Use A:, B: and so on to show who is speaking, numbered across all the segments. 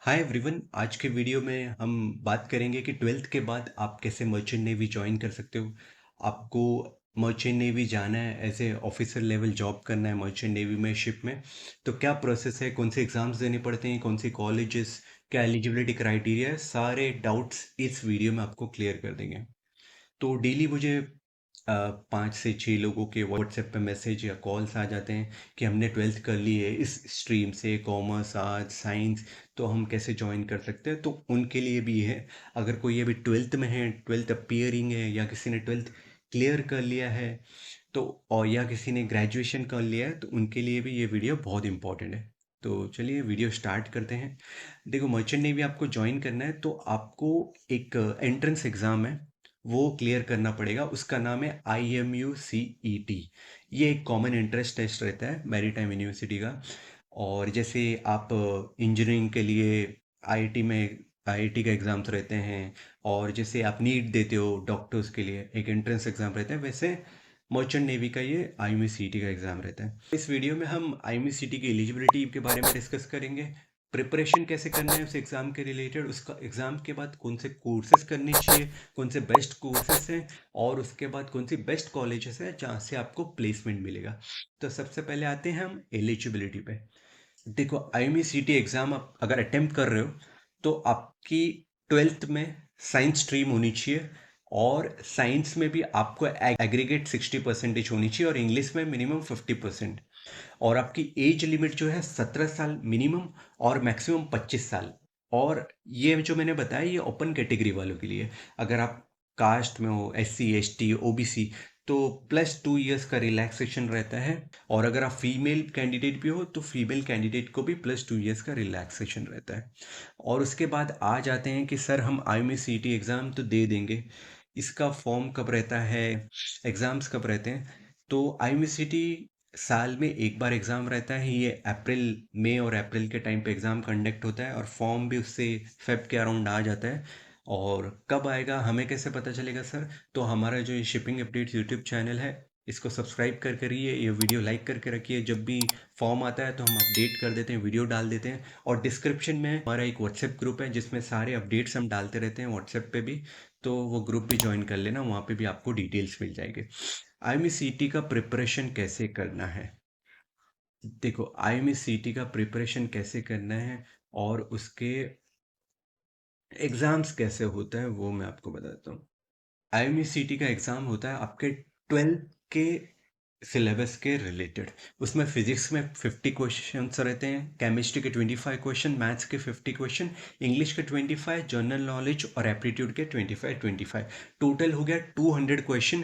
A: Hi everyone. आज के video में हम बात करेंगे कि ट्वेल्थ के बाद आप कैसे मर्चेंट नेवी ज्वाइन कर सकते हो। आपको मर्चेंट नेवी जाना है, as a officer level job करना है मर्चेंट नेवी में, शिप में। तो क्या प्रोसेस है, कौन से एग्ज़ाम्स देने पड़ते हैं, कौन सी कॉलेजेस, क्या एलिजिबिलिटी क्राइटेरिया है, सारे डाउट्स इस वीडियो में आपको क्लियर कर देंगे। तो डेली मुझे 5 से 6 लोगों के व्हाट्सएप पे मैसेज या कॉल्स आ जाते हैं कि हमने ट्वेल्थ कर ली है इस स्ट्रीम से, कॉमर्स, आर्ट्स, साइंस, तो हम कैसे ज्वाइन कर सकते हैं। तो उनके लिए भी है, अगर कोई अभी ट्वेल्थ में है, ट्वेल्थ अपियरिंग है, या किसी ने ट्वेल्थ क्लियर कर लिया है, तो और या किसी ने ग्रेजुएशन कर लिया है, तो उनके लिए भी ये वीडियो बहुत इंपॉर्टेंट है। तो चलिए वीडियो स्टार्ट करते हैं। देखो, मर्चेंट नेवी आपको ज्वाइन करना है तो आपको एक एंट्रेंस एग्ज़ाम है, वो क्लियर करना पड़ेगा। उसका नाम है IMUCET। ये एक कॉमन इंटरेस्ट टेस्ट रहता है मैरीटाइम यूनिवर्सिटी का। और जैसे आप इंजीनियरिंग के लिए आईआईटी में आईआईटी का एग्ज़ाम्स रहते हैं, और जैसे आप नीट देते हो डॉक्टर्स के लिए, एक एंट्रेंस एग्ज़ाम रहता है, वैसे मर्चेंट नेवी का ये IMUCET का एग्ज़ाम रहता है। इस वीडियो में हम IMUCET की एलिजिबिलिटी के बारे में डिस्कस करेंगे, प्रिपरेशन कैसे करना है उस एग्ज़ाम के रिलेटेड, उसका एग्ज़ाम के बाद कौन से कोर्सेज करने चाहिए, कौन से बेस्ट कोर्सेज हैं, और उसके बाद कौन सी बेस्ट कॉलेजेस है जहाँ से आपको प्लेसमेंट मिलेगा। तो सबसे पहले आते हैं हम एलिजिबिलिटी पे। देखो, IMECT एग्ज़ाम आप अगर अटेम्प्ट कर रहे हो तो आपकी ट्वेल्थ में साइंस स्ट्रीम होनी चाहिए, और साइंस में भी आपको एग्रीगेट 60% होनी चाहिए, और इंग्लिश में मिनिमम 50%। और आपकी एज लिमिट जो है 17 साल मिनिमम, और मैक्सिमम 25 साल। और ये जो मैंने बताया ये ओपन कैटेगरी वालों के लिए। अगर आप कास्ट में हो, SC ST OBC, तो +2 इयर्स का रिलैक्सेशन रहता है। और अगर आप फीमेल कैंडिडेट भी हो तो फीमेल कैंडिडेट को भी +2 इयर्स का रिलैक्सेशन रहता है। और उसके बाद आ जाते हैं कि सर हम IMECT एग्ज़ाम तो दे देंगे, इसका फॉर्म कब रहता है, एग्ज़ाम्स कब रहते हैं। तो IMECT साल में एक बार एग्ज़ाम रहता है, ये अप्रैल, मई और अप्रैल के टाइम पे एग्ज़ाम कंडक्ट होता है, और फॉर्म भी उससे फेब के अराउंड आ जाता है। और कब आएगा हमें कैसे पता चलेगा सर? तो हमारा जो ये शिपिंग अपडेट्स यूट्यूब चैनल है, इसको सब्सक्राइब करके रहिए, ये वीडियो लाइक करके रखिए। जब भी फॉर्म आता है तो हम अपडेट कर देते हैं, वीडियो डाल देते हैं। और डिस्क्रिप्शन में हमारा एक व्हाट्सएप ग्रुप है जिसमें सारे अपडेट्स हम डालते रहते हैं, व्हाट्सएप पे भी। तो वो ग्रुप भी ज्वाइन कर लेना, वहाँ पे भी आपको डिटेल्स मिल जाएंगे। IMECT का प्रिपरेशन कैसे करना है। देखो, IMECT का प्रिपरेशन कैसे करना है और उसके एग्ज़ाम्स कैसे होता है वो मैं आपको बताता हूँ। IMECT का एग्ज़ाम होता है आपके 12th के सिलेबस के रिलेटेड। उसमें फिजिक्स में 50 क्वेश्चंस रहते हैं, केमिस्ट्री के 25 क्वेश्चन, मैथ्स के 50 क्वेश्चन, इंग्लिश के 25, जनरल नॉलेज और एप्टीट्यूड के 25 टोटल हो गया 200 क्वेश्चन।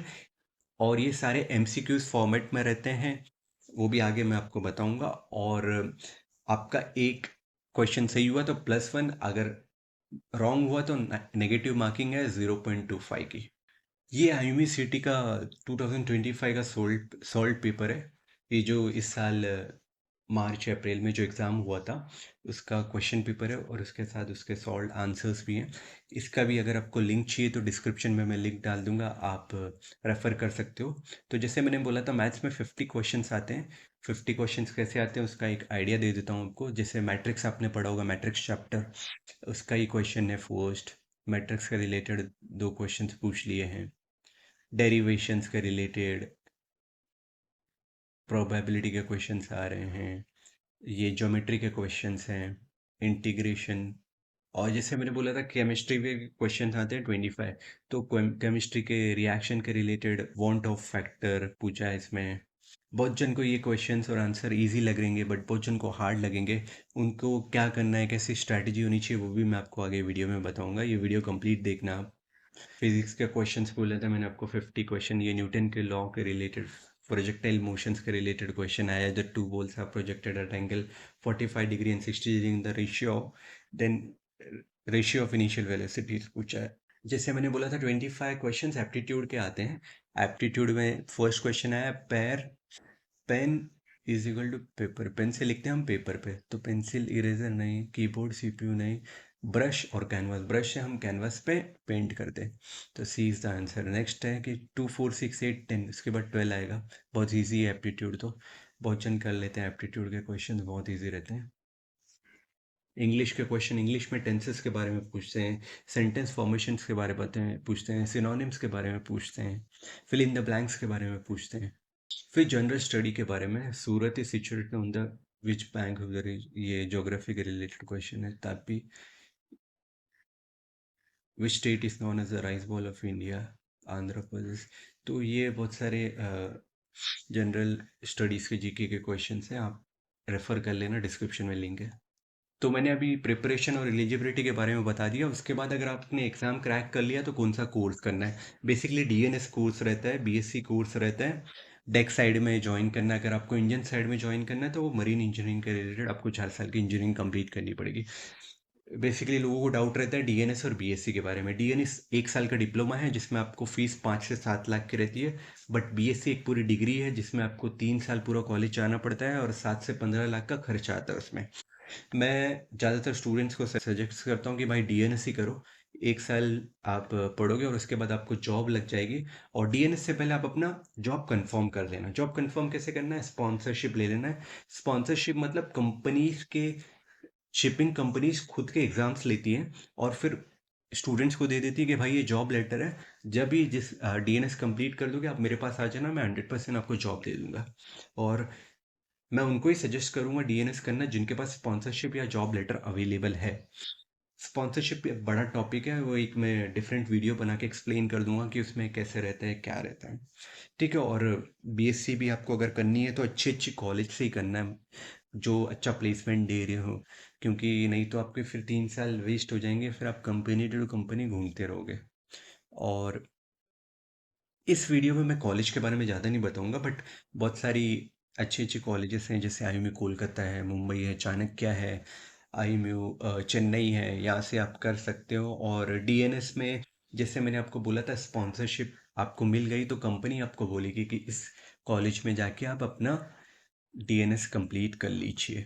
A: और ये सारे MCQs फॉर्मेट में रहते हैं, वो भी आगे मैं आपको बताऊंगा। और आपका एक क्वेश्चन सही हुआ तो +1, अगर रॉन्ग हुआ तो नेगेटिव मार्किंग है 0.25 की। ये IMECT का 2025 का सॉल्ट पेपर है। ये जो इस साल मार्च अप्रैल में जो एग्ज़ाम हुआ था, उसका क्वेश्चन पेपर है, और उसके साथ उसके सॉल्व आंसर्स भी हैं। इसका भी अगर आपको लिंक चाहिए तो डिस्क्रिप्शन में मैं लिंक डाल दूंगा, आप रेफ़र कर सकते हो। तो जैसे मैंने बोला था, मैथ्स में 50 क्वेश्चंस आते हैं। 50 क्वेश्चंस कैसे आते हैं उसका एक आइडिया दे देता हूँ आपको। जैसे मैट्रिक्स आपने पढ़ा होगा, मैट्रिक्स चैप्टर, उसका ही क्वेश्चन है फर्स्ट। मैट्रिक्स के रिलेटेड 2 क्वेश्चंस पूछ लिए हैं। डेरिवेशंस के रिलेटेड प्रोबेबिलिटी के क्वेश्चंस आ रहे हैं। ये ज्योमेट्री के क्वेश्चंस हैं, इंटीग्रेशन। और जैसे मैंने बोला था, केमिस्ट्री के क्वेश्चन आते हैं 25। तो केमिस्ट्री के रिएक्शन के रिलेटेड वांट ऑफ फैक्टर पूछा है इसमें। बहुत जन को ये क्वेश्चंस और आंसर इजी लगेंगे, बट बहुत जन को हार्ड लगेंगे। उनको क्या करना है, कैसी स्ट्रैटेजी होनी चाहिए, वो भी मैं आपको आगे वीडियो में बताऊंगा। ये वीडियो कंप्लीट देखना आप। फिजिक्स के क्वेश्चंस बोले थे मैंने आपको 50 क्वेश्चन, ये न्यूटन के लॉ के रिलेटेड, प्रोजेक्टाइल मोशंस के रिलेटेड क्वेश्चन आया। The two balls are projected at angle 45 degree and 60 degree in the ratio, then ratio of initial velocities पूछा है। जैसे मैंने बोला था, 25 क्वेश्चन एप्टीट्यूड के आते हैं। एप्टीट्यूड में फर्स्ट क्वेश्चन आया, pen is equal to paper. Pen से लिखते हैं हम पेपर पे, तो पेंसिल, इरेजर नहीं, कीबोर्ड, CPU नहीं, ब्रश और कैनवास। ब्रश से हम कैनवास पे पेंट करते हैं। तो C is the answer. Next है कि 2 4 6 8 10, उसके बाद 12 आएगा। बहुत ईजी है एप्टीट्यूड, तो बहुत जन कर लेते हैं। एप्टीट्यूड के क्वेश्चन बहुत ईजी रहते हैं। इंग्लिश के क्वेश्चन, इंग्लिश में टेंसेस के बारे में पूछते हैं, सेंटेंस फॉर्मेशंस के बारे में पूछते हैं, सिनोनिम्स के बारे में पूछते हैं, फिल इन द ब्लैंक्स के बारे में पूछते हैं। फिर जनरल स्टडी के बारे में, Surat is situated on the which bank of the ये ज्योग्राफी के रिलेटेड क्वेश्चन है। Tapi which state is known as the rice bowl of India, Andhra Pradesh. तो ये बहुत सारे जनरल स्टडीज़ के जीके के क्वेश्चन हैं, आप रेफर कर लेना, डिस्क्रिप्शन में लिंक है। तो मैंने अभी प्रिपरेशन और एलिजिबिलिटी के बारे में बता दिया। उसके बाद अगर आपने एग्ज़ाम क्रैक कर लिया तो कौन सा कोर्स करना है। बेसिकली डीएनएस कोर्स रहता है, बीएससी कोर्स रहता है, डेक साइड में ज्वाइन करना है। अगर आपको इंजन साइड में ज्वाइन करना है तो वो मरीन इंजीनियरिंग के रिलेटेड आपको 4 साल की इंजीनियरिंग कंप्लीट करनी पड़ेगी। बेसिकली लोगों को डाउट रहता है डीएनएस और बीएससी के बारे में। डीएनएस 1 साल का डिप्लोमा है जिसमें आपको फीस 5 से 7 लाख की रहती है, बट बीएससी एक पूरी डिग्री है जिसमें आपको 3 साल पूरा कॉलेज जाना पड़ता है और 7 से 15 लाख का खर्चा आता है उसमें। मैं ज़्यादातर स्टूडेंट्स को सजेस्ट करता हूँ कि भाई डीएनएस ही करो। 1 साल आप पढ़ोगे और उसके बाद आपको जॉब लग जाएगी। और डीएनएस से पहले आप अपना जॉब कंफर्म कर लेना। जॉब कंफर्म कैसे करना है, स्पॉन्सरशिप ले लेना है। स्पॉन्सरशिप मतलब कंपनीज के, शिपिंग कंपनीज खुद के एग्जाम्स लेती हैं और फिर स्टूडेंट्स को दे देती है कि भाई ये जॉब लेटर है, जब भी जिस डीएनएस कंप्लीट कर दोगे आप मेरे पास आ जाना, मैं 100% आपको जॉब दे दूंगा। और मैं उनको ही सजेस्ट करूंगा डीएनएस करना जिनके पास स्पॉन्सरशिप या जॉब लेटर अवेलेबल है। स्पॉन्सरशिप एक बड़ा टॉपिक है, वो एक मैं डिफरेंट वीडियो बना के एक्सप्लेन कर दूंगा कि उसमें कैसे रहता है, क्या रहता है। ठीक है। और बीएससी भी आपको अगर करनी है तो अच्छी अच्छी कॉलेज से ही करना है जो अच्छा प्लेसमेंट दे रहे हो, क्योंकि नहीं तो आपके फिर 3 साल वेस्ट हो जाएंगे, फिर आप कंपनी टू कंपनी घूमते रहोगे। और इस वीडियो में मैं कॉलेज के बारे में ज़्यादा नहीं बताऊंगा, बट बहुत सारी अच्छी अच्छी कॉलेजेस हैं, जैसे आईएमयू कोलकाता है, मुंबई है, चाणक्य है, आईएमयू चेन्नई है, यहाँ से आप कर सकते हो। और डीएनएस में जैसे मैंने आपको बोला था, स्पॉन्सरशिप आपको मिल गई तो कंपनी आपको बोलेगी कि इस कॉलेज में जाके आप अपना डीएनएस कंप्लीट कर लीजिए।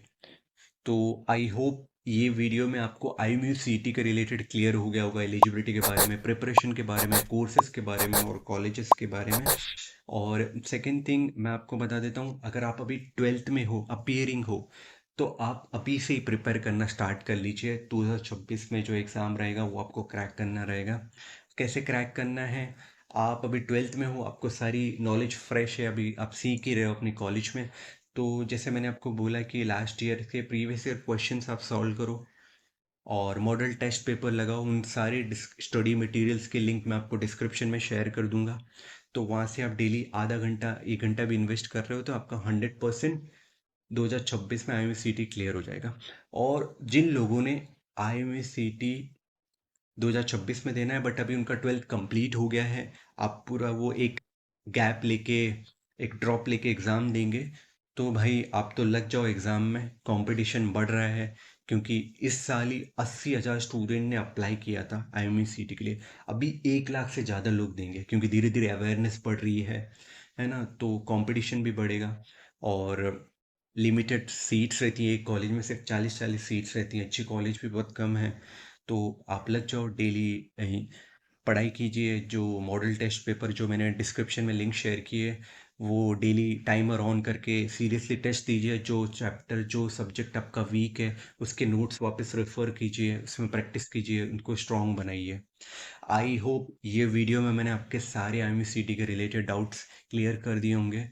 A: तो आई होप ये वीडियो में आपको आईएमयू सीटी के रिलेटेड क्लियर हो गया होगा, एलिजिबिलिटी के बारे में, प्रिपरेशन के बारे में, कोर्सेज के बारे में और कॉलेजेस के बारे में। और सेकंड थिंग मैं आपको बता देता हूँ, अगर आप अभी 12th में हो, अपीयरिंग हो, तो आप अभी से ही प्रिपेयर करना स्टार्ट कर लीजिए। 2026 में जो एग्ज़ाम रहेगा वो आपको क्रैक करना रहेगा। कैसे क्रैक करना है, आप अभी 12th में हो, आपको सारी नॉलेज फ्रेश है, अभी आप सीख ही रहे हो अपनी कॉलेज में। तो जैसे मैंने आपको बोला कि लास्ट ईयर के प्रीवियस ईयर क्वेश्चंस आप सॉल्व करो और मॉडल टेस्ट पेपर लगाओ। उन सारे स्टडी मटेरियल्स के लिंक मैं आपको डिस्क्रिप्शन में शेयर कर दूंगा। तो वहाँ से आप डेली आधा घंटा 1 घंटा भी इन्वेस्ट कर रहे हो तो आपका 100% 2026 में आई क्लियर हो जाएगा। और जिन लोगों ने आई 2026 में देना है बट अभी उनका 12th कंप्लीट हो गया है, आप पूरा वो एक गैप लेके, एक ड्रॉप लेके एग्ज़ाम देंगे, तो भाई आप तो लग जाओ एग्ज़ाम में। कंपटीशन बढ़ रहा है क्योंकि इस साल ही 80,000 स्टूडेंट ने अप्लाई किया था आई के लिए। अभी 1 लाख से ज़्यादा लोग देंगे क्योंकि धीरे धीरे अवेयरनेस बढ़ रही है ना। तो कंपटीशन भी बढ़ेगा और लिमिटेड सीट्स रहती है, एक कॉलेज में सिर्फ 40-40 सीट्स रहती हैं, अच्छी कॉलेज भी बहुत कम है। तो आप लग जाओ, डेली पढ़ाई कीजिए। जो मॉडल टेस्ट पेपर जो मैंने डिस्क्रिप्शन में लिंक शेयर किए, वो डेली टाइमर ऑन करके सीरियसली टेस्ट दीजिए। जो चैप्टर जो सब्जेक्ट आपका वीक है उसके नोट्स वापस रेफर कीजिए, उसमें प्रैक्टिस कीजिए, उनको स्ट्रॉन्ग बनाइए। आई होप ये वीडियो में मैंने आपके सारे आई के रिलेटेड डाउट्स क्लियर कर दिए होंगे।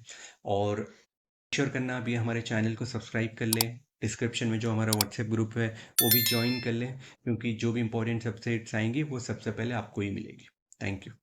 A: और श्योर करना अभी हमारे चैनल को सब्सक्राइब कर लें, डिस्क्रिप्शन में जो हमारा व्हाट्सएप ग्रुप है वो भी ज्वाइन कर लें, क्योंकि जो भी इंपॉर्टेंट अपडेट्स आएंगी वो सबसे पहले आपको ही मिलेगी। Thank you.